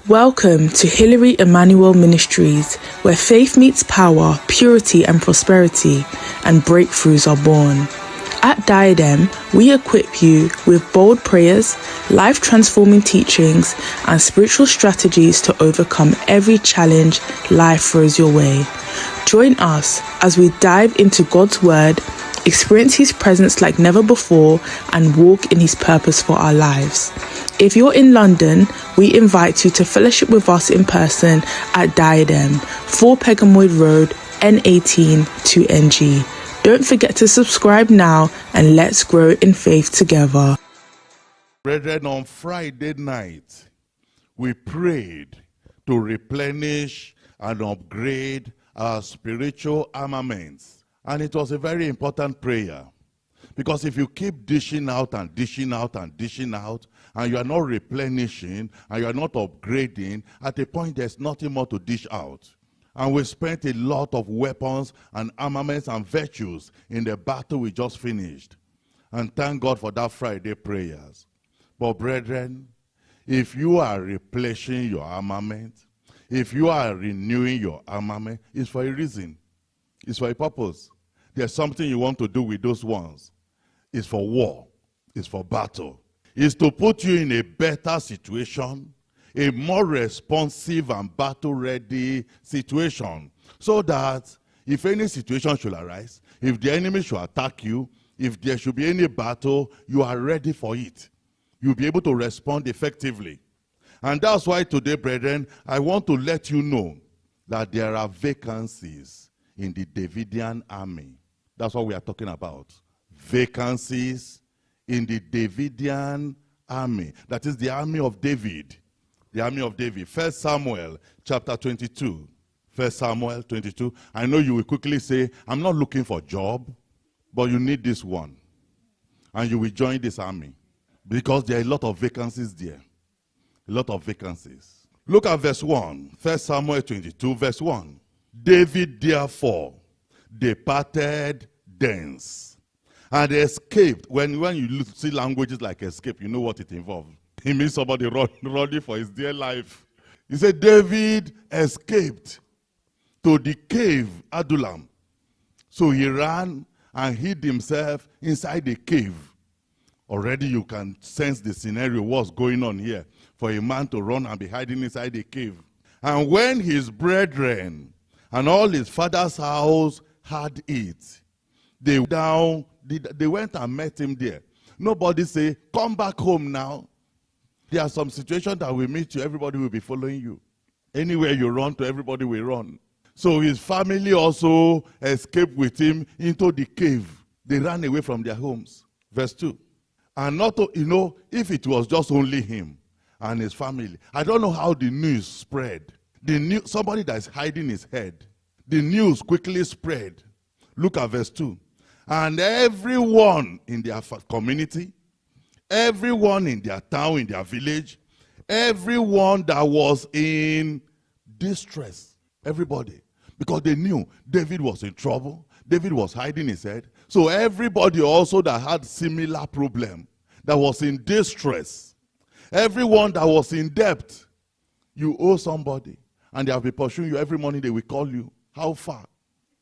Welcome to Hilary Emmanuel Ministries, where faith meets power, purity and prosperity, and breakthroughs are born. At Diadem, we equip you with bold prayers, life-transforming teachings, and spiritual strategies to overcome every challenge life throws your way. Join us as we dive into God's Word, experience His presence like never before, and walk in His purpose for our lives. If you're in London, we invite you to fellowship with us in person at Diadem, 4 Pegamoid Road, N18 2NG. Don't forget to subscribe now and let's grow in faith together. Brethren, on Friday night, we prayed to replenish and upgrade our spiritual armaments. And it was a very important prayer. Because if you keep dishing out and dishing out and dishing out, and you are not replenishing, and you are not upgrading, at a point there's nothing more to dish out. And we spent a lot of weapons and armaments and virtues in the battle we just finished. And thank God for that Friday prayers. But brethren, if you are replenishing your armament, if you are renewing your armament, it's for a reason. It's for a purpose. There's something you want to do with those ones. It's for war. It's for battle. It's to put you in a better situation, a more responsive and battle-ready situation, so that if any situation should arise, if the enemy should attack you, if there should be any battle, you are ready for it. You'll be able to respond effectively. And that's why today, brethren, I want to let you know that there are vacancies in the Davidian Army. That's what we are talking about. Vacancies in the Davidian Army. That is the army of David. The army of David. 1 Samuel chapter 22. 1 Samuel 22. I know you will quickly say, I'm not looking for a job, but you need this one. And you will join this army. Because there are a lot of vacancies there. A lot of vacancies. Look at verse 1. 1 Samuel 22, verse 1. David therefore departed thence and escaped. When you see languages like escape, you know what it involves. It means somebody running for his dear life. He said David escaped to the cave Adullam. So he ran and hid himself inside the cave. Already you can sense the scenario, what's going on here. For a man to run and be hiding inside the cave. And when his brethren and all his father's house had it, they went and met him there. Nobody say, come back home now. There are some situations that will meet you, everybody will be following you. Anywhere you run to, everybody will run. So his family also escaped with him into the cave. They ran away from their homes. Verse 2. And not, if it was just only him and his family, I don't know how the news spread. Somebody that's hiding his head. The news quickly spread. Look at verse 2. And everyone in their community, everyone in their town, in their village, everyone that was in distress, everybody. Because they knew David was in trouble. David was hiding his head. So everybody also that had similar problem, that was in distress, everyone that was in debt, you owe somebody. And they have been pursuing you every morning. They will call you. How far?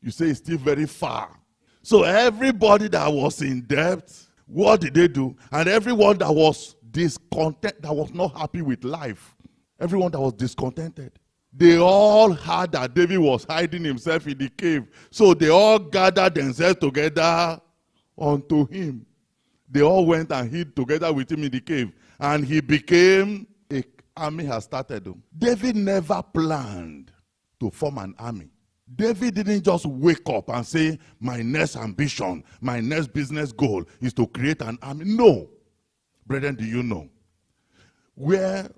You say it's still very far. So everybody that was in debt, what did they do? And everyone that was discontent, that was not happy with life, everyone that was discontented, they all heard that David was hiding himself in the cave. So they all gathered themselves together unto him. They all went and hid together with him in the cave. And he became, an army has started. David never planned to form an army. David didn't just wake up and say, my next ambition, my next business goal is to create an army. No. Brethren, do you know? Where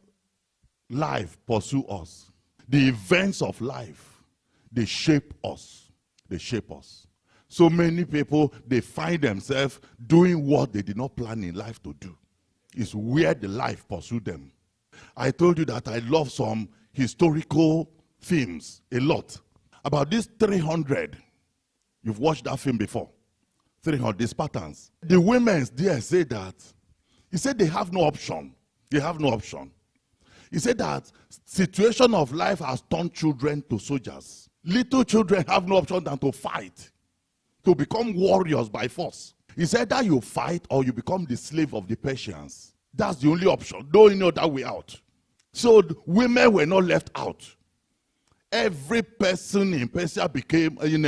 life pursues us, the events of life, they shape us. They shape us. So many people, they find themselves doing what they did not plan in life to do. It's where the life pursued them. I told you that I love some historical films a lot. About these 300, you've watched that film before. 300, the Spartans. The women there say that, he said they have no option. They have no option. He said that situation of life has turned children to soldiers. Little children have no option than to fight, to become warriors by force. He said that you fight or you become the slave of the Persians. That's the only option. Don't know that way out. So women were not left out. Every person in Persia became, in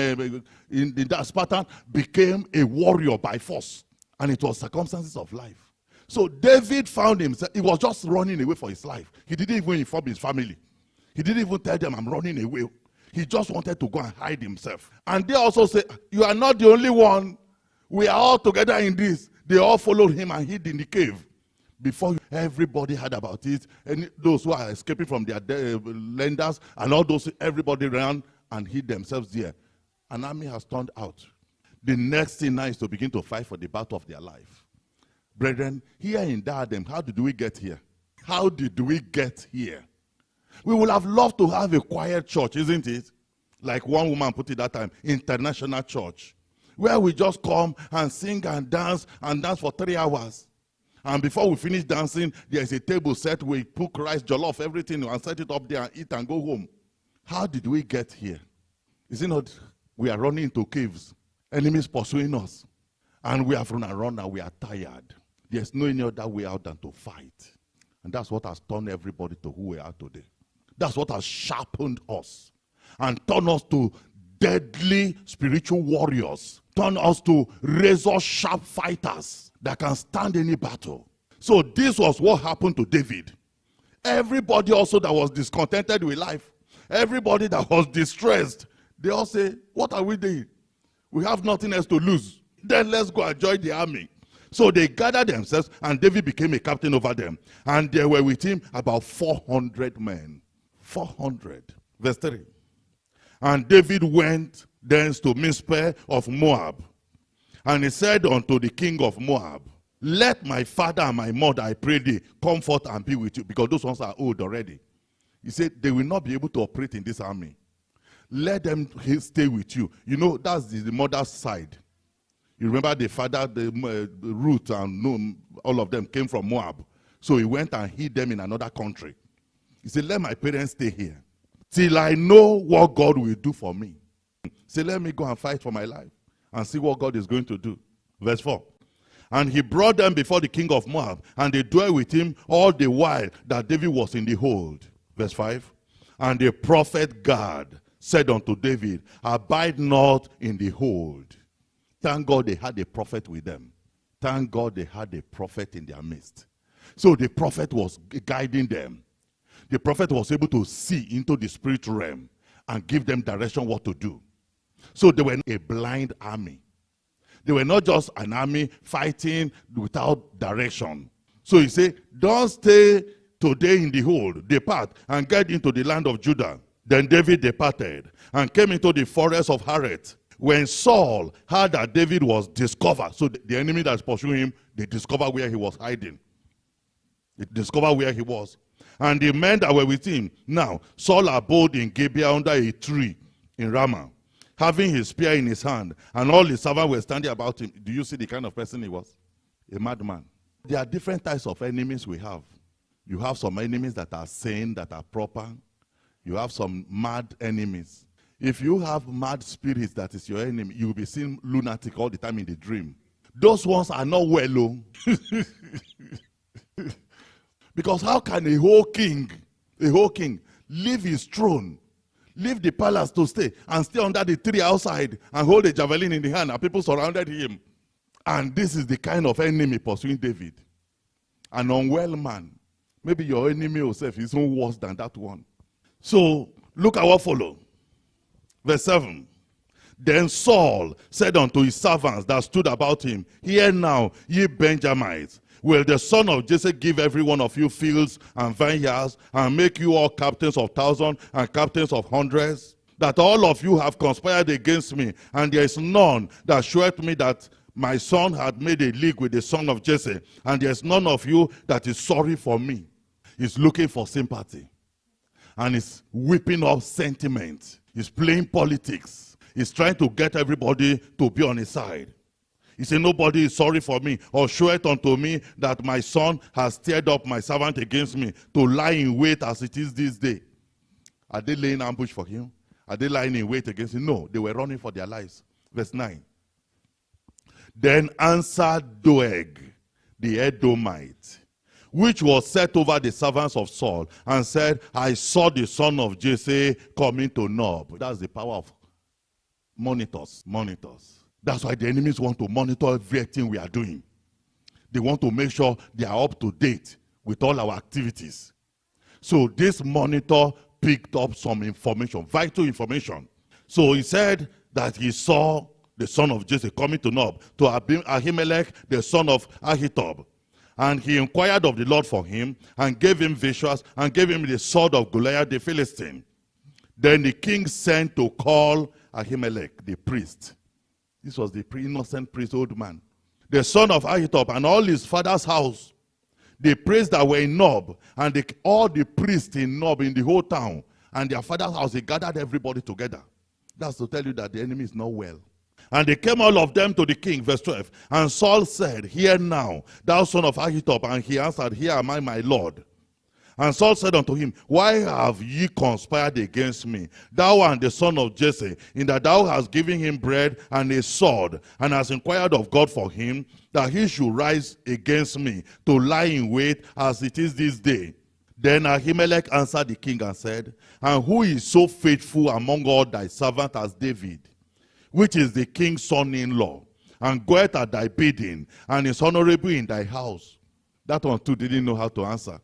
that Spartan, became a warrior by force. And it was circumstances of life. So David found himself, he was just running away for his life. He didn't even inform his family. He didn't even tell them, I'm running away. He just wanted to go and hide himself. And they also said, you are not the only one. We are all together in this. They all followed him and hid in the cave. Before everybody heard about it, and those who are escaping from their lenders, and all those, everybody ran and hid themselves there. An army has turned out. The next thing now is to begin to fight for the battle of their life. Brethren, here in Davidian, how did we get here? How did we get here? We would have loved to have a quiet church, isn't it? Like one woman put it that time, international church, where we just come and sing and dance for 3 hours. And before we finish dancing, there's a table set, we cook rice, jollof, everything, and set it up there and eat and go home. How did we get here? Is it not we are running into caves, enemies pursuing us, and we have run and run and we are tired. There's no any other way out than to fight. And that's what has turned everybody to who we are today. That's what has sharpened us and turned us to deadly spiritual warriors, turned us to razor-sharp fighters that can stand any battle. So this was what happened to David. Everybody also that was discontented with life, everybody that was distressed, they all say, what are we doing? We have nothing else to lose. Then let's go and join the army. So they gathered themselves, and David became a captain over them. And there were with him about 400 men. 400. Verse 3. And David went thence to Mizpeh of Moab. And he said unto the king of Moab, let my father and my mother, I pray thee, come forth and be with you. Because those ones are old already. He said, they will not be able to operate in this army. Let them stay with you. You know, that's the mother's side. You remember the father, Ruth, and all of them came from Moab. So he went and hid them in another country. He said, let my parents stay here till I know what God will do for me. He said, let me go and fight for my life and see what God is going to do. Verse 4. And he brought them before the king of Moab, and they dwelt with him all the while that David was in the hold. Verse 5. And the prophet Gad said unto David, abide not in the hold. Thank God they had a prophet with them. Thank God they had a prophet in their midst. So the prophet was guiding them. The prophet was able to see into the spiritual realm and give them direction what to do. So they were a blind army. They were not just an army fighting without direction. So he said, don't stay today in the hold. Depart and get into the land of Judah. Then David departed and came into the forest of Hareth. When Saul heard that David was discovered, so the enemy that's pursuing him, they discovered where he was hiding. They discovered where he was. And the men that were with him, now Saul abode in Gibeah under a tree in Ramah, having his spear in his hand, and all his servants were standing about him. Do you see the kind of person he was? A madman. There are different types of enemies we have. You have some enemies that are sane, that are proper. You have some mad enemies. If you have mad spirits that is your enemy, you will be seeing lunatic all the time in the dream. Those ones are not well. Because how can a whole king leave his throne, leave the palace to stay, and stay under the tree outside and hold a javelin in the hand, and people surrounded him? And this is the kind of enemy pursuing David. An unwell man. Maybe your enemy yourself is even worse than that one. So look at what follows. Verse 7. Then Saul said unto his servants that stood about him, hear now, ye Benjamites, will the son of Jesse give every one of you fields and vineyards, and make you all captains of thousands and captains of hundreds? That all of you have conspired against me, and there is none that showeth me that my son had made a league with the son of Jesse, and there is none of you that is sorry for me. He's looking for sympathy, and he's whipping up sentiment. He's playing politics. He's trying to get everybody to be on his side. He said, nobody is sorry for me, or showeth unto me that my son has stirred up my servant against me to lie in wait as it is this day. Are they laying ambush for him? Are they lying in wait against him? No, they were running for their lives. Verse 9. Then answered Doeg, the Edomite, which was set over the servants of Saul, and said, I saw the son of Jesse coming to Nob. That's the power of monitors. That's why the enemies want to monitor everything we are doing. They want to make sure they are up to date with all our activities. So this monitor picked up some information, vital information. So he said that he saw the son of Jesse coming to Nob, to Ahimelech, the son of Ahitub. And he inquired of the Lord for him, and gave him visions, and gave him the sword of Goliath the Philistine. Then the king sent to call Ahimelech, the priest. This was the innocent priest, old man, the son of Ahitub, and all his father's house. The priests that were in Nob, and all the priests in Nob, in the whole town, and their father's house, they gathered everybody together. That's to tell you that the enemy is not well. And they came all of them to the king, verse 12. And Saul said, hear now, thou son of Ahitub. And he answered, here am I, my lord. And Saul said unto him, why have ye conspired against me, thou and the son of Jesse, in that thou hast given him bread and a sword, and hast inquired of God for him, that he should rise against me, to lie in wait as it is this day? Then Ahimelech answered the king and said, and who is so faithful among all thy servants as David, which is the king's son-in-law, and goeth at thy bidding, and is honorable in thy house? That one too didn't know how to answer.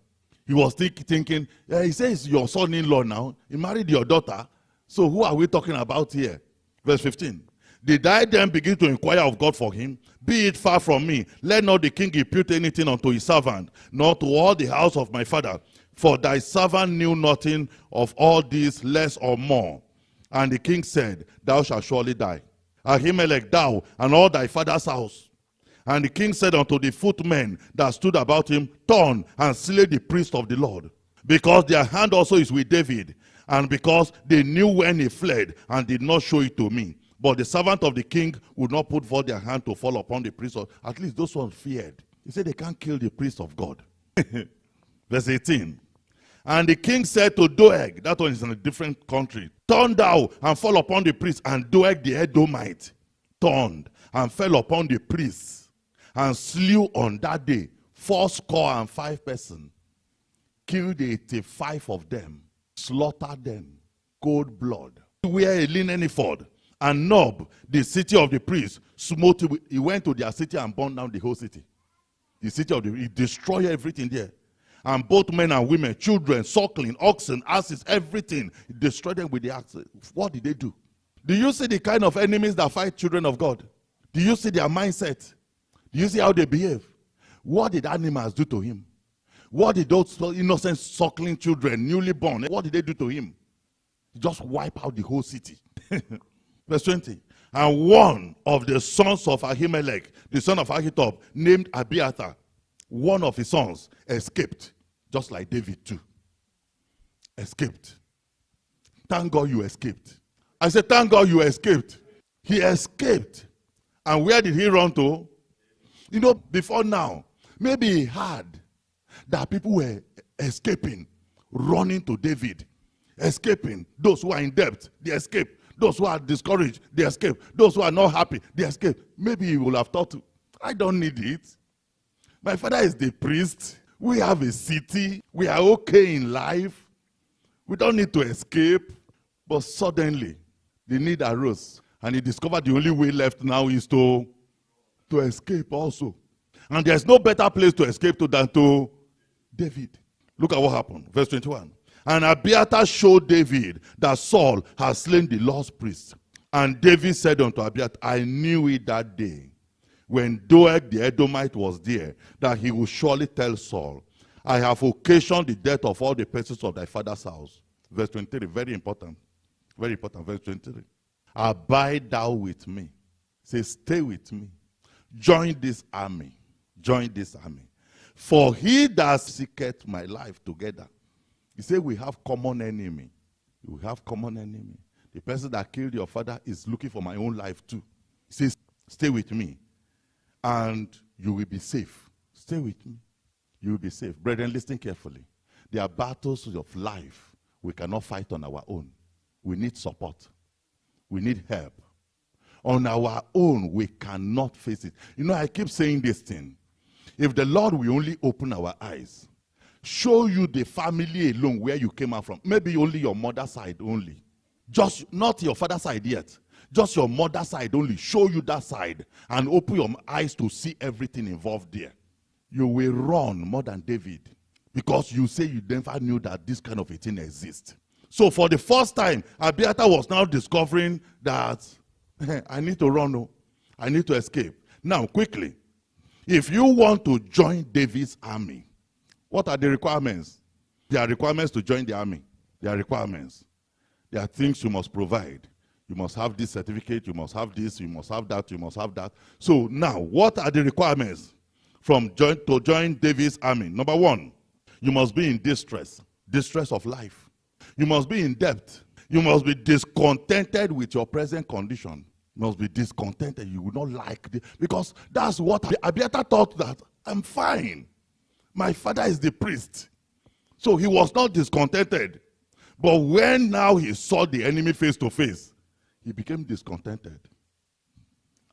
He was thinking, he says your son-in-law now, he married your daughter, so who are we talking about here? Verse 15. Did I then begin to inquire of God for him? Be it far from me, let not the king impute anything unto his servant, nor to all the house of my father. For thy servant knew nothing of all this, less or more. And the king said, thou shalt surely die, Ahimelech, thou and all thy father's house. And the king said unto the footmen that stood about him, turn and slay the priest of the Lord, because their hand also is with David, and because they knew when he fled, and did not show it to me. But the servant of the king would not put forth their hand to fall upon the priest. At least those ones feared. He said they can't kill the priest of God. Verse 18. And the king said to Doeg, that one is in a different country, turn thou and fall upon the priest. And Doeg the Edomite turned and fell upon the priests, and slew on that day 75 persons, killed 85 of them, slaughtered them, cold blood. He wear a linen ephod. And Nob, the city of the priests, smote. He went to their city and burned down the whole city. The city of the, he destroyed everything there. And both men and women, children, suckling, oxen, asses, everything, he destroyed them with the axe. What did they do? Do you see the kind of enemies that fight children of God? Do you see their mindset? Do you see how they behave? What did animals do to him? What did those innocent suckling children, newly born, what did they do to him? Just wipe out the whole city. Verse 20. And one of the sons of Ahimelech, the son of Ahitub, named Abiathar, one of his sons, escaped, just like David too. Escaped. Thank God you escaped. I said, thank God you escaped. He escaped. And where did he run to? You know, before now, maybe he heard that people were escaping, running to David, escaping. Those who are in debt, they escape. Those who are discouraged, they escape. Those who are not happy, they escape. Maybe he will have thought, I don't need it. My father is the priest. We have a city. We are okay in life. We don't need to escape. But suddenly, the need arose. And he discovered the only way left now is to escape also. And there's no better place to escape to than to David. Look at what happened. Verse 21. And Abiathar showed David that Saul had slain the Lord's priest. And David said unto Abiathar, I knew it that day, when Doeg the Edomite was there, that he would surely tell Saul, I have occasioned the death of all the persons of thy father's house. Verse 23, very important. Very important, verse 23. Abide thou with me. Say, stay with me. Join this army. Join this army. For he that seeketh my life together. He said we have common enemy. We have common enemy. The person that killed your father is looking for my own life too. He says, stay with me. and you will be safe. Stay with me. You will be safe. Brethren, listen carefully. There are battles of life we cannot fight on our own. We need support. We need help. On our own, we cannot face it. You know, I keep saying this thing. If the Lord will only open our eyes, show you the family alone where you came out from, maybe only your mother's side only, just not your father's side yet, just your mother's side only, show you that side and open your eyes to see everything involved there, you will run more than David, because you say you never knew that this kind of a thing exists. So for the first time, Abiathar was now discovering that I need to run, oh, I need to escape. Now, quickly, if you want to join David's army, what are the requirements? There are requirements to join the army. There are requirements. There are things you must provide. You must have this certificate, you must have this, you must have that, you must have that. So now, what are the requirements to join David's army? Number one, you must be in distress of life. You must be in debt. You must be discontented with your present condition. You must be discontented. You will not like it. Because that's what Abiathar thought, that I'm fine. My father is the priest. So he was not discontented. But when now he saw the enemy face to face, he became discontented.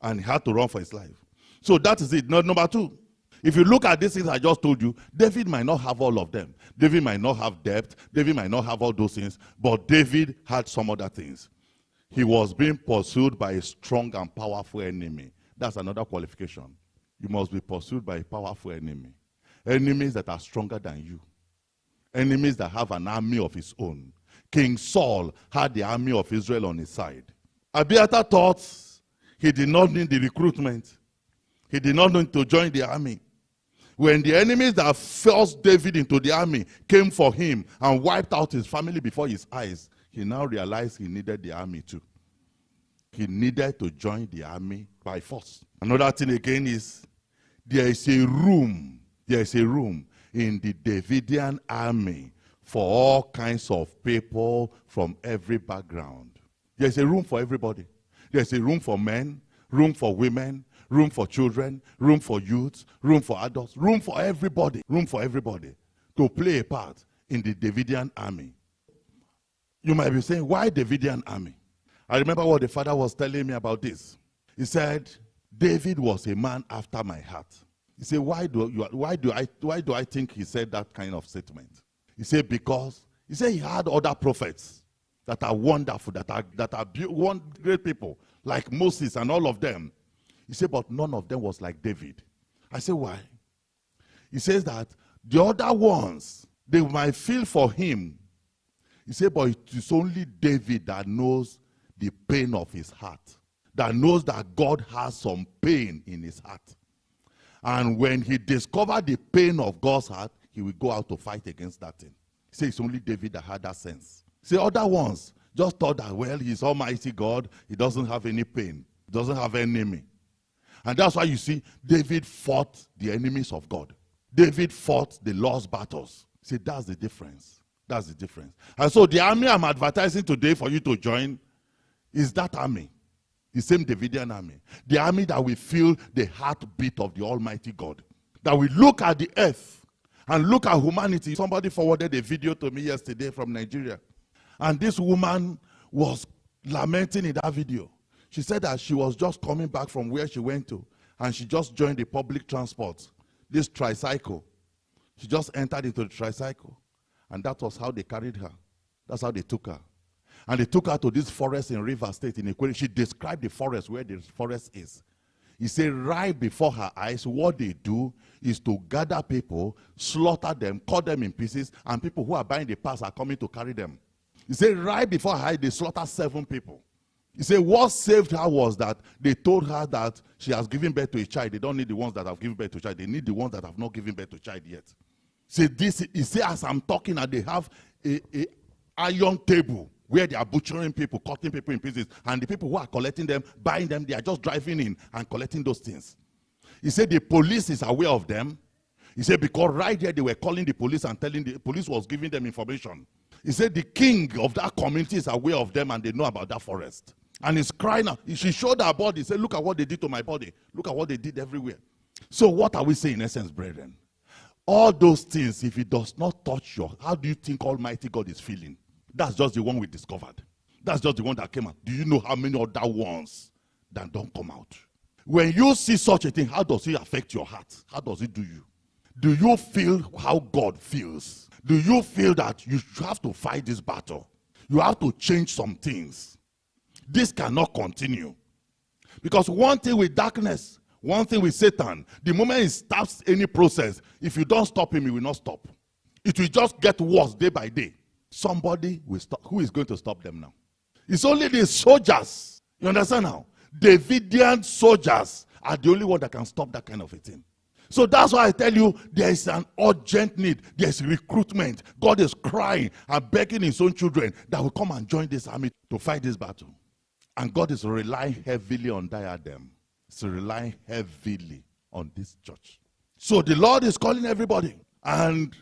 And he had to run for his life. So that is it. Number two, if you look at these things I just told you, David might not have all of them. David might not have debt. David might not have all those things. But David had some other things. He was being pursued by a strong and powerful enemy. That's another qualification. You must be pursued by a powerful enemy. Enemies that are stronger than you. Enemies that have an army of his own. King Saul had the army of Israel on his side. Abiathar thought he did not need the recruitment. He did not need to join the army. When the enemies that forced David into the army came for him and wiped out his family before his eyes, he now realized he needed the army too. He needed to join the army by force. Another thing again is, there is a room in the Davidian army for all kinds of people from every background. There's a room for everybody. There's a room for men, room for women, room for children, room for youths, room for adults, room for everybody to play a part in the Davidian army. You might be saying, why Davidian army? I remember what the father was telling me about this. He said, David was a man after my heart. He said, why do I think he said that kind of statement? He said, because he had other prophets that are wonderful, that are great people, like Moses and all of them. He said, but none of them was like David. I said, why? He says that the other ones, they might feel for him. He said, but it is only David that knows the pain of his heart, that knows that God has some pain in his heart. And when he discovered the pain of God's heart, he will go out to fight against that thing. He said it's only David that had that sense. See, other ones just thought that, well, he's Almighty God. He doesn't have any pain. He doesn't have enemy. And that's why you see David fought the enemies of God. David fought the lost battles. See, that's the difference. That's the difference. And so the army I'm advertising today for you to join is that army. The same Davidian army. The army that will feel the heartbeat of the Almighty God. That will look at the earth and look at humanity. Somebody forwarded a video to me yesterday from Nigeria. And this woman was lamenting in that video. She said that she was just coming back from where she went to. And she just joined the public transport. This tricycle. She just entered into the tricycle. And that was how they carried her. That's how they took her. And they took her to this forest in River State in Equatorial. She described the forest, where the forest is. He said right before her eyes, what they do is to gather people, slaughter them, cut them in pieces, and people who are buying the pass are coming to carry them. He said right before her eyes, they slaughtered 7 people. He said what saved her was that they told her that she has given birth to a child. They don't need the ones that have given birth to a child. They need the ones that have not given birth to a child yet. He said as I'm talking, and they have a iron table where they are butchering people, cutting people in pieces, and the people who are collecting them, buying them, they are just driving in and collecting those things. He said the police is aware of them. He said because right there they were calling the police and telling the police was giving them information. He said the king of that community is aware of them and they know about that forest. And he's crying out. She showed her body. Said, look at what they did to my body. Look at what they did everywhere. So what are we saying in essence, brethren? All those things, if it does not touch you, how do you think Almighty God is feeling? That's just the one we discovered. That's just the one that came out. Do you know how many other ones that don't come out? When you see such a thing, how does it affect your heart? How does it do you? Do you feel how God feels? Do you feel that you have to fight this battle? You have to change some things. This cannot continue. Because one thing with darkness, one thing with Satan, the moment he starts any process, if you don't stop him, he will not stop. It will just get worse day by day. Somebody will stop. Who is going to stop them now? It's only the soldiers. You understand now? Davidian soldiers are the only one that can stop that kind of a thing. So that's why I tell you, there is an urgent need. There is recruitment. God is crying and begging his own children that will come and join this army to fight this battle. And God is relying heavily on Diadem. He's relying heavily on this church. So the Lord is calling everybody. And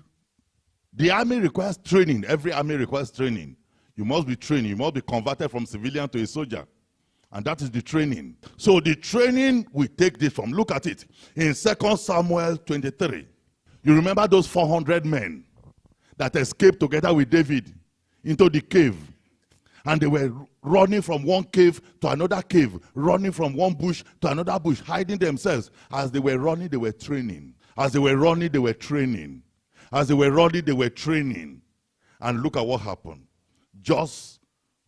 the army requires training. Every army requires training. You must be trained. You must be converted from civilian to a soldier. And that is the training. So the training, we take this from, look at it. In 2 Samuel 23, you remember those 400 men that escaped together with David into the cave. And they were running from one cave to another cave, running from one bush to another bush, hiding themselves. As they were running, they were training. As they were running, they were training. As they were running, they were training. And look at what happened. Just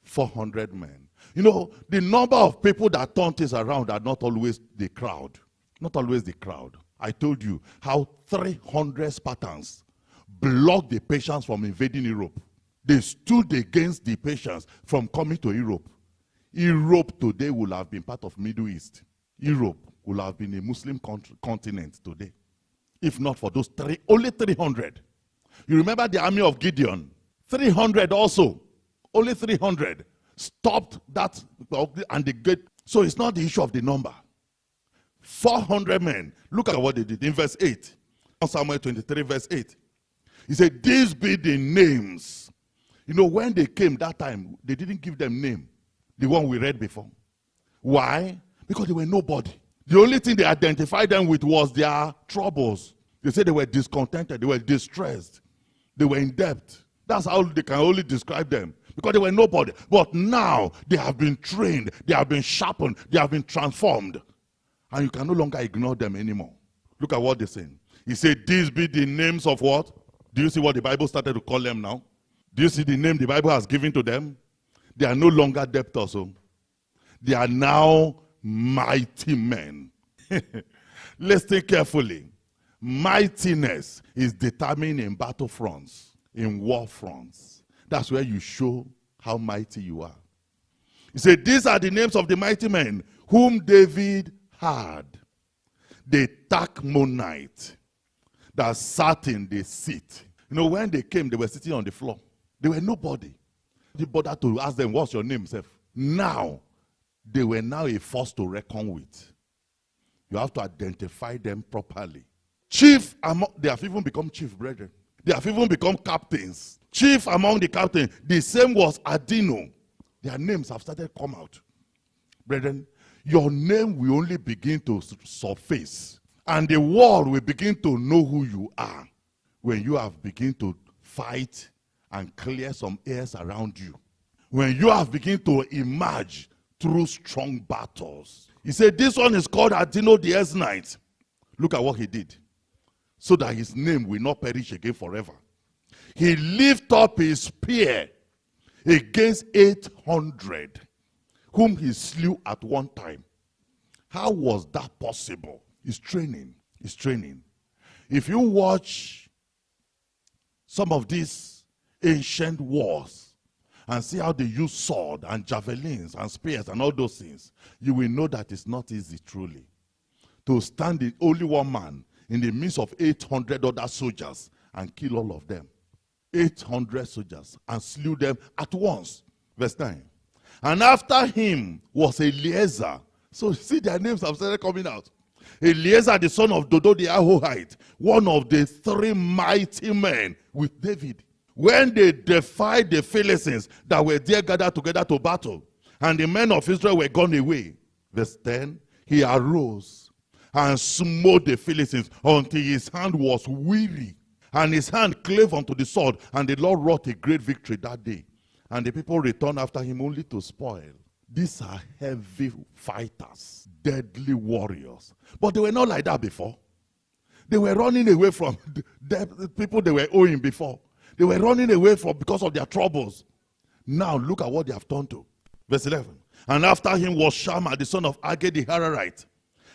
400 men. You know, the number of people that turn things around are not always the crowd. Not always the crowd. I told you how 300 Spartans blocked the Persians from invading Europe. They stood against the Persians from coming to Europe. Europe today will have been part of Middle East. Europe will have been a Muslim continent today. If not for those only 300. You remember the army of Gideon? 300 also. Only 300. Stopped that and the gate. So it's not the issue of the number. 400 men. Look at what they did in verse 8. Samuel 23 verse 8. He said, these be the names. You know, when they came that time, they didn't give them name. The one we read before. Why? Because they were nobody. The only thing they identified them with was their troubles. They said they were discontented. They were distressed. They were in debt. That's how they can only describe them. Because they were nobody. But now they have been trained. They have been sharpened. They have been transformed. And you can no longer ignore them anymore. Look at what they're saying. He said, these be the names of what? Do you see what the Bible started to call them now? Do you see the name the Bible has given to them? They are no longer debtors. So they are now mighty men. Listen carefully. Mightiness is determined in battlefronts, in war fronts. That's where you show how mighty you are. He said, these are the names of the mighty men whom David had. The Tachmonite that sat in the seat. You know, when they came, they were sitting on the floor. They were nobody. They bothered to ask them, what's your name, Seth? Now, they were now a force to reckon with. You have to identify them properly. Chief among, they have even become chief, brethren. They have even become captains. Chief among the captains. The same was Adino. Their names have started to come out. Brethren, your name will only begin to surface. And the world will begin to know who you are when you have begun to fight and clear some airs around you. When you have begun to emerge through strong battles. He said, this one is called Adino the Esnite. Look at what he did. So that his name will not perish again forever. He lifted up his spear against 800, whom he slew at one time. How was that possible? It's training. It's training. If you watch some of these ancient wars and see how they use sword and javelins and spears and all those things, you will know that it's not easy truly. To stand in only one man in the midst of 800 other soldiers and kill all of them. 800 soldiers and slew them at once. Verse 9. And after him was Eleazar. So see, their names have started coming out. Eleazar, the son of Dodo the Ahohite, one of the 3 mighty men with David. When they defied the Philistines that were there gathered together to battle, and the men of Israel were gone away. Verse 10, he arose and smote the Philistines until his hand was weary, and his hand clave unto the sword, and the Lord wrought a great victory that day. And the people returned after him only to spoil. These are heavy fighters, deadly warriors. But they were not like that before. They were running away from the people they were owing before. They were running away from because of their troubles. Now look at what they have turned to. Verse 11. And after him was Shammah, the son of Agag the Hararite.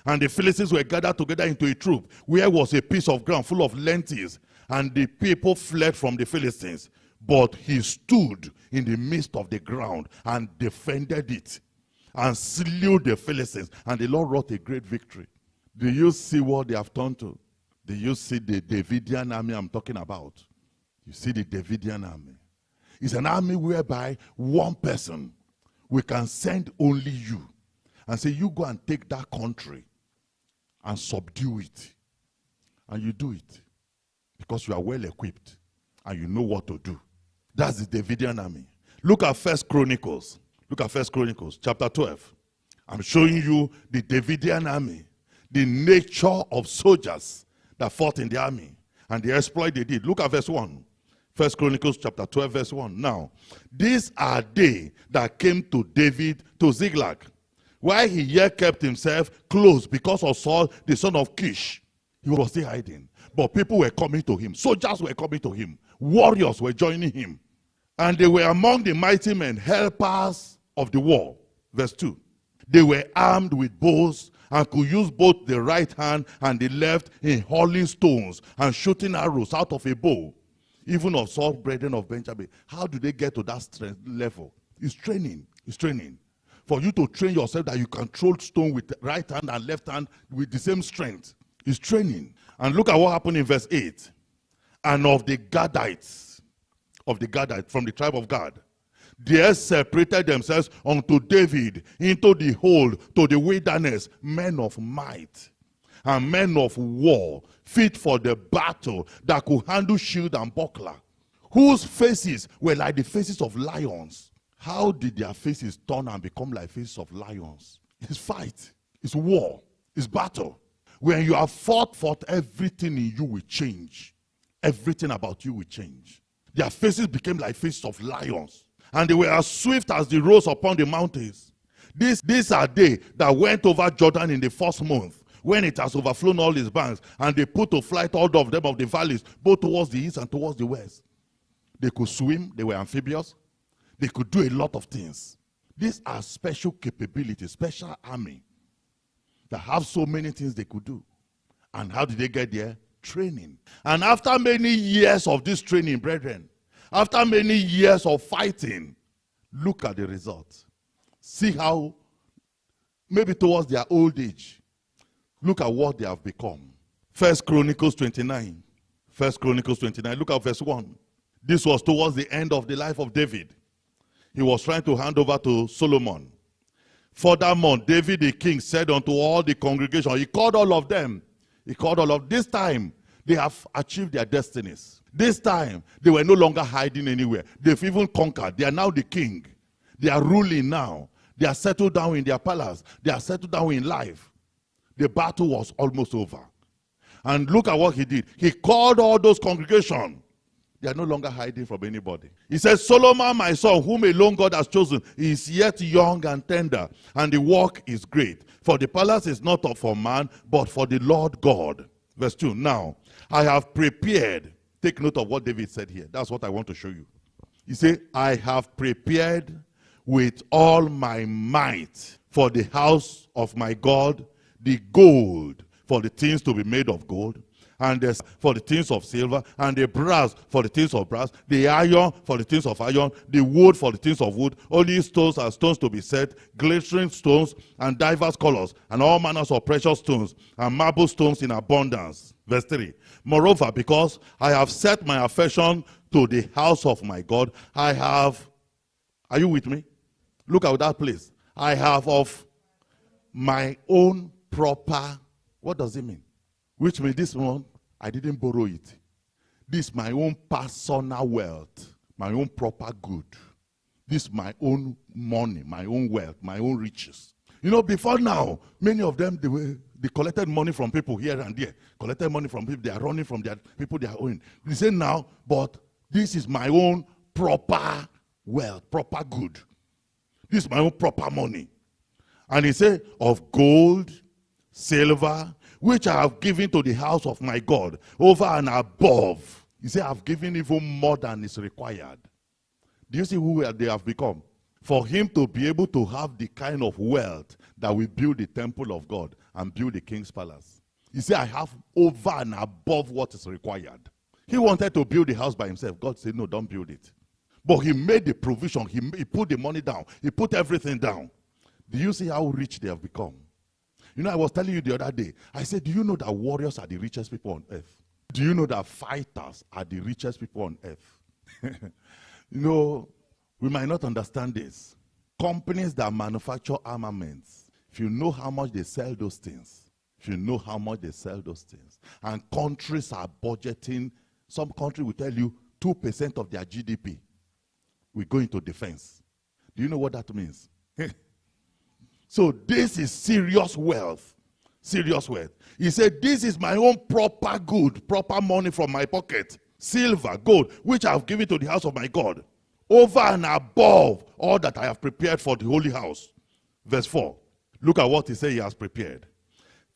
And the Philistines were gathered together into a troop, where was a piece of ground full of lentils. And the people fled from the Philistines. But he stood in the midst of the ground and defended it, and slew the Philistines. And the Lord wrought a great victory. Do you see what they have turned to? Do you see the Davidian army I'm talking about? You see the Davidian army. It's an army whereby one person, we can send only you and say, you go and take that country and subdue it. And you do it because you are well equipped and you know what to do. That's the Davidian army. Look at 1 Chronicles. Look at 1 Chronicles chapter 12. I'm showing you the Davidian army, the nature of soldiers that fought in the army and the exploit they did. Look at verse 1. 1 Chronicles chapter 12 verse 1. Now, these are they that came to David to Ziklag, while he yet kept himself close because of Saul, the son of Kish. He was still hiding. But people were coming to him. Soldiers were coming to him. Warriors were joining him. And they were among the mighty men, helpers of the war. Verse 2. They were armed with bows and could use both the right hand and the left in hurling stones and shooting arrows out of a bow. Even of Saul, brethren of Benjamin. How do they get to that strength level? It's training. It's training. For you to train yourself that you can throw stone with the right hand and left hand with the same strength. It's training. And look at what happened in verse 8. And of the Gadites, from the tribe of Gad, they separated themselves unto David into the hold, to the wilderness, men of might and men of war, fit for the battle, that could handle shield and buckler, whose faces were like the faces of lions. How did their faces turn and become like faces of lions? It's fight, it's war, it's battle. When you have fought, everything in you will change. Everything about you will change. Their faces became like faces of lions. And they were as swift as the roes upon the mountains. These are they that went over Jordan in the first month, when it has overflown all its banks, and they put to flight all of them of the valleys, both towards the east and towards the west. They could swim, they were amphibious, they could do a lot of things. These are special capabilities, special army that have so many things they could do. And how did they get there? Training. And after many years of this training, brethren, after many years of fighting, look at the results. See how, maybe towards their old age, look at what they have become. 1 Chronicles 29. 1 Chronicles 29. Look at verse 1. This was towards the end of the life of David. He was trying to hand over to Solomon. Furthermore, David the king said unto all the congregation, he called all of them. He called all of this time, they have achieved their destinies. This time, they were no longer hiding anywhere. They've even conquered. They are now the king. They are ruling now. They are settled down in their palace. They are settled down in life. The battle was almost over. And look at what he did. He called all those congregations. They are no longer hiding from anybody. He says, Solomon, my son, whom alone God has chosen, is yet young and tender, and the work is great. For the palace is not for man, but for the Lord God. Verse 2, now, I have prepared. Take note of what David said here. That's what I want to show you. He said, I have prepared with all my might for the house of my God, the gold for the things to be made of gold, and for the things of silver, and the brass for the things of brass, the iron for the things of iron, the wood for the things of wood, only stones and stones to be set, glittering stones and divers colors, and all manners of precious stones, and marble stones in abundance. Verse 3, moreover, because I have set my affection to the house of my God, I have, are you with me? Look at that place. I have of my own proper, what does it mean? Which means this one, I didn't borrow it. This is my own personal wealth, my own proper good. This my own money, my own wealth, my own riches. You know, before now, many of them, they collected money from people here and there. Collected money from people. They are running from their people they are owing. They say now, but this is my own proper wealth, proper good. This is my own proper money. And he said, of gold, silver, which I have given to the house of my God, over and above. He said, I've given even more than is required. Do you see who they have become? For him to be able to have the kind of wealth that will build the temple of God and build the king's palace. He said, I have over and above what is required. He wanted to build the house by himself. God said, no, don't build it. But he made the provision. He put the money down. He put everything down. Do you see how rich they have become? You know, I was telling you the other day, I said, do you know that warriors are the richest people on earth? Do you know that fighters are the richest people on earth? You know, we might not understand this. Companies that manufacture armaments, if you know how much they sell those things, and countries are budgeting, some country will tell you 2% of their GDP will go into defense. Do you know what that means? So this is serious wealth. Serious wealth. He said, this is my own proper good, proper money from my pocket. Silver, gold, which I have given to the house of my God. Over and above all that I have prepared for the holy house. Verse 4. Look at what he said he has prepared.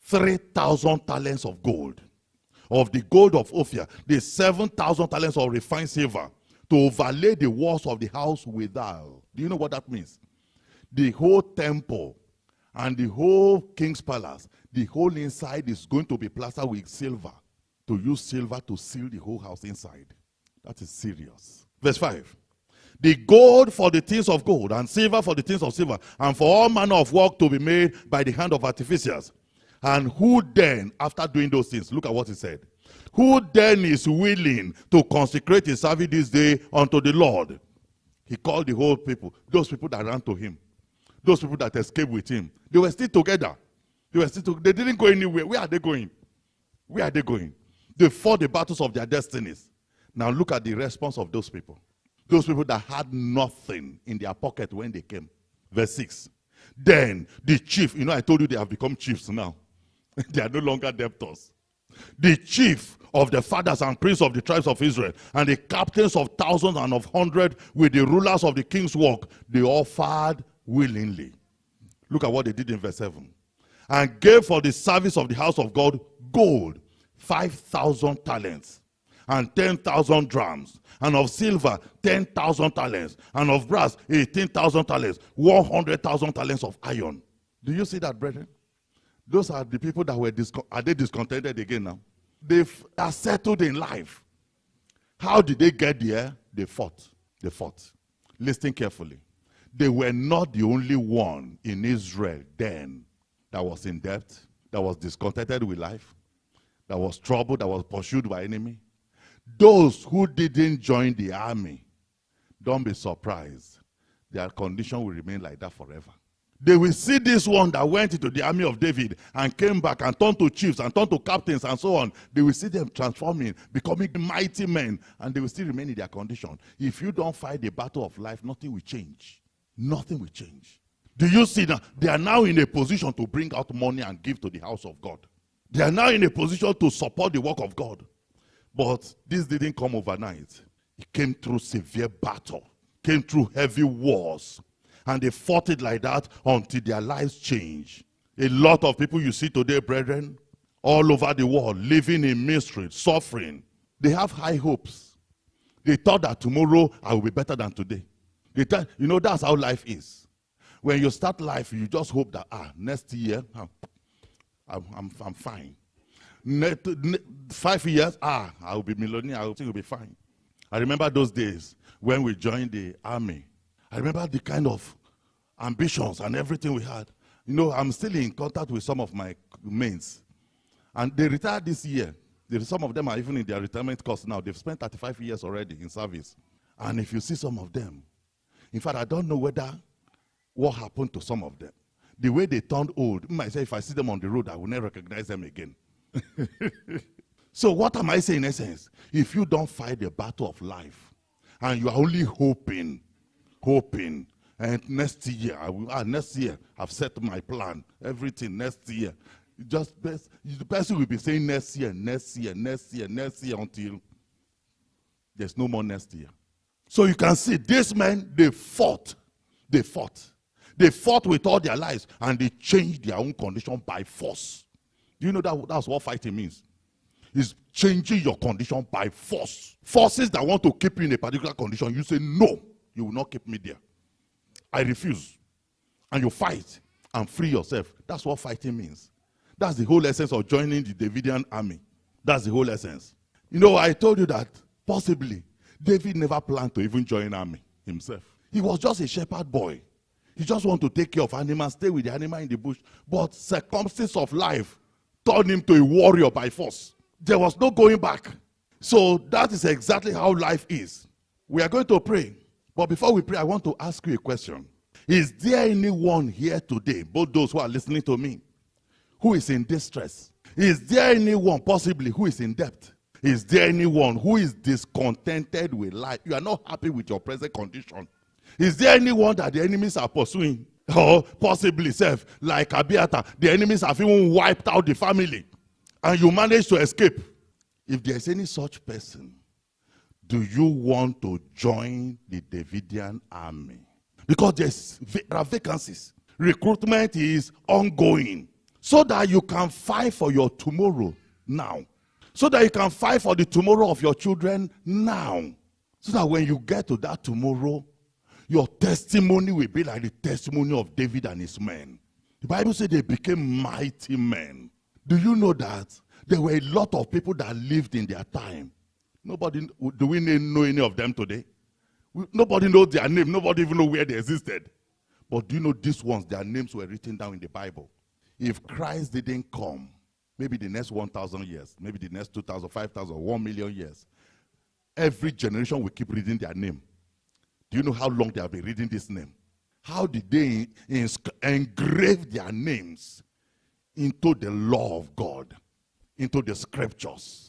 3,000 talents of gold. Of the gold of Ophir. The 7,000 talents of refined silver. To overlay the walls of the house without. Do you know what that means? The whole temple and the whole king's palace, the whole inside is going to be plastered with silver. To use silver to seal the whole house inside. That is serious. Verse 5. The gold for the things of gold, and silver for the things of silver, and for all manner of work to be made by the hand of artificers. And who then, after doing those things, look at what he said. Who then is willing to consecrate his service this day unto the Lord? He called the whole people, those people that ran to him, those people that escaped with him. They were still together. They didn't go anywhere. Where are they going? Where are they going? They fought the battles of their destinies. Now look at the response of those people. Those people that had nothing in their pocket when they came. Verse 6. Then the chief, you know, I told you they have become chiefs now. They are no longer debtors. The chief of the fathers and priests of the tribes of Israel, and the captains of thousands and of hundreds, with the rulers of the king's work, they offered willingly. Look at what they did in verse 7. And gave for the service of the house of God gold, 5,000 talents, and 10,000 drams, and of silver 10,000 talents, and of brass 18,000 talents, 100,000 talents of iron. Do you see that, brethren? Those are the people that were are they discontented again now? They are settled in life. How did they get there? They fought. They fought. Listen carefully. They were not the only one in Israel then that was in debt, that was discontented with life, that was troubled, that was pursued by enemy. Those who didn't join the army, don't be surprised. Their condition will remain like that forever. They will see this one that went into the army of David and came back and turned to chiefs and turned to captains and so on. They will see them transforming, becoming mighty men, and they will still remain in their condition. If you don't fight the battle of life, nothing will change. Nothing will change. Do you see that? They are now in a position to bring out money and give to the house of God. They are now in a position to support the work of God. But this didn't come overnight. It came through severe battle, came through heavy wars. And they fought it like that until their lives changed. A lot of people you see today, brethren, all over the world, living in misery, suffering. They have high hopes. They thought that tomorrow I will be better than today. You know, that's how life is. When you start life, you just hope that, next year, I'm fine. 5 years, I will be millionaire, I think it will be fine. I remember those days when we joined the army. I remember the kind of ambitions and everything we had. You know, I'm still in contact with some of my mates. And they retired this year. Some of them are even in their retirement course now. They've spent 35 years already in service. And if you see some of them, in fact, I don't know what happened to some of them. The way they turned old, myself, if I see them on the road, I will never recognize them again. So what am I saying in essence? If you don't fight the battle of life, and you are only hoping hoping. And next year, next year, I've set my plan. Everything next year. The person will be saying next year, next year, next year, next year until there's no more next year. So you can see these men, they fought. They fought. They fought with all their lives and they changed their own condition by force. Do you know that's what fighting means? It's changing your condition by force. Forces that want to keep you in a particular condition, you say, no, you will not keep me there. I refuse. And you fight and free yourself. That's what fighting means. That's the whole essence of joining the Davidian army. That's the whole essence. You know, I told you that possibly David never planned to even join army himself. He was just a shepherd boy. He just wanted to take care of animals, stay with the animal in the bush. But circumstances of life turned him to a warrior by force. There was no going back. So that is exactly how life is. We are going to pray. But before we pray, I want to ask you a question. Is there anyone here today, both those who are listening to me, who is in distress? Is there anyone possibly who is in debt? Is there anyone who is discontented with life? You are not happy with your present condition. Is there anyone that the enemies are pursuing? Or possibly, like Abiathar, the enemies have even wiped out the family and you managed to escape. If there's any such person, do you want to join the Davidian army? Because there are vacancies. Recruitment is ongoing. So that you can fight for your tomorrow now. So that you can fight for the tomorrow of your children now. So that when you get to that tomorrow, your testimony will be like the testimony of David and his men. The Bible said they became mighty men. Do you know that there were a lot of people that lived in their time? Do we know any of them today? Nobody knows their name. Nobody even knows where they existed. But do you know these ones, their names were written down in the Bible? If Christ didn't come, maybe the next 1,000 years, maybe the next 2,000, 5,000, 1 million years, every generation will keep reading their name. Do you know how long they have been reading this name? How did they engrave their names into the law of God, into the scriptures,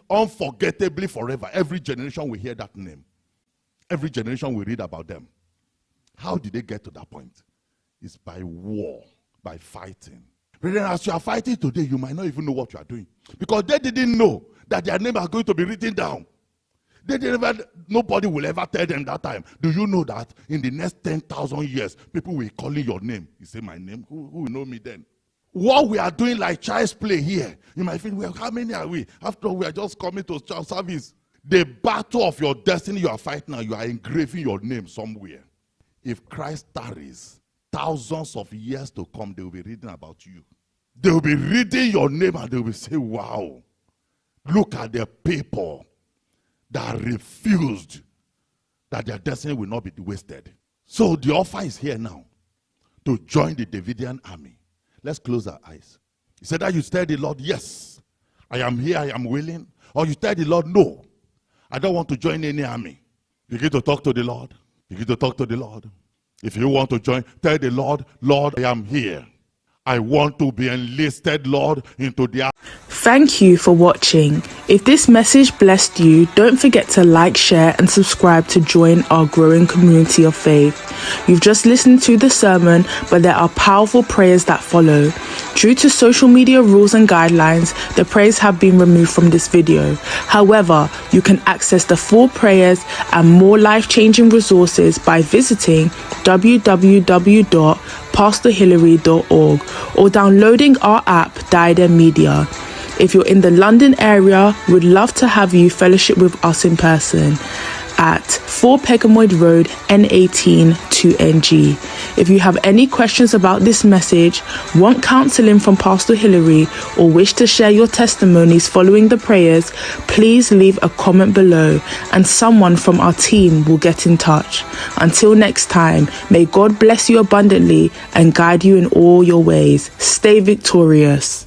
unforgettably forever? Every generation will hear that name. Every generation will read about them. How did they get to that point? It's by war, by fighting. Brethren, as you are fighting today, you might not even know what you are doing. Because they didn't know that their names are going to be written down. Nobody will ever tell them that time. Do you know that in the next 10,000 years, people will call your name? You say, my name? Who will know me then? What we are doing like child's play here, you might think, well, how many are we? After all, we are just coming to child service. The battle of your destiny you are fighting now, you are engraving your name somewhere. If Christ tarries, thousands of years to come, they will be reading about you. They will be reading your name and they will say, wow, look at the people that refused that their destiny will not be wasted. So the offer is here now to join the Davidian army. Let's close our eyes. He said that you tell the Lord, yes, I am here, I am willing. Or you tell the Lord, no, I don't want to join any army. Begin to talk to the Lord. Begin to talk to the Lord. If you want to join, tell the Lord, Lord, I am here. I want to be enlisted, Lord, into the army. Thank you for watching. If this message blessed you, don't forget to like, share and subscribe to join our growing community of faith. You've just listened to the sermon, but there are powerful prayers that follow. Due to social media rules and guidelines, the prayers have been removed from this video. However, you can access the full prayers and more life-changing resources by visiting www.pastorhillary.org or downloading our app, Davidian Media. If you're in the London area, we'd love to have you fellowship with us in person at 4 Pegamoid Road, N18 2NG. If you have any questions about this message, want counseling from Pastor Hillary, or wish to share your testimonies following the prayers, please leave a comment below and someone from our team will get in touch. Until next time, may God bless you abundantly and guide you in all your ways. Stay victorious.